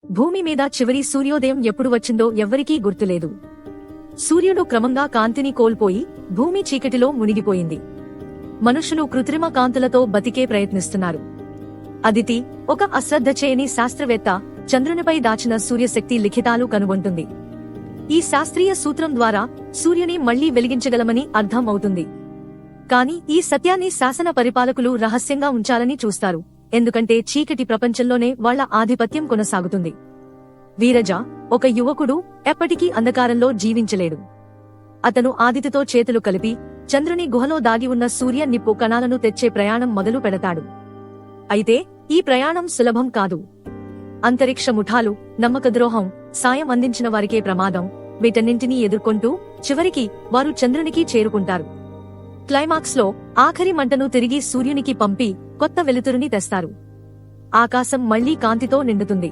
భూమి మీద చివరి సూర్యోదయం ఎప్పుడు వచ్చిందో ఎవ్వరికీ గుర్తులేదు. సూర్యుడు క్రమంగా కాంతిని కోల్పోయి భూమి చీకటిలో మునిగిపోయింది. మనుషులు కృత్రిమ కాంతులతో బతికే ప్రయత్నిస్తున్నారు. అదితి, ఒక అశ్రద్ధ చేయని శాస్త్రవేత్త, చంద్రునిపై దాచిన సూర్యశక్తి లిఖితాలు కనుగొంటుంది. ఈ శాస్త్రీయ సూత్రం ద్వారా సూర్యుని మళ్లీ వెలిగించగలమని అర్థం అవుతుంది. కాని ఈ సత్యాన్ని శాసన పరిపాలకులు రహస్యంగా ఉంచాలని చూస్తారు, ఎందుకంటే చీకటి ప్రపంచంలోనే వాళ్ల ఆధిపత్యం కొనసాగుతుంది. వీరజ, ఒక యువకుడు, ఎప్పటికీ అంధకారంలో జీవించలేడు. అతను ఆదితితో చేతులు కలిపి చంద్రుని గుహలో దాగి ఉన్న సూర్య నిప్పు కణాలను తెచ్చే ప్రయాణం మొదలు పెడతాడు. అయితే ఈ ప్రయాణం సులభం కాదు. అంతరిక్ష ముఠాలు, నమ్మకద్రోహం, సాయం అందించిన వారికే ప్రమాదం, వీటన్నింటినీ ఎదుర్కొంటూ చివరికి వారు చంద్రునికి చేరుకుంటారు. క్లైమాక్స్ లో ఆఖరి మంటను తిరిగి సూర్యునికి పంపి కొత్త వెలుతురుని తెస్తారు. ఆకాశం మళ్లీ కాంతితో నిండుతుంది.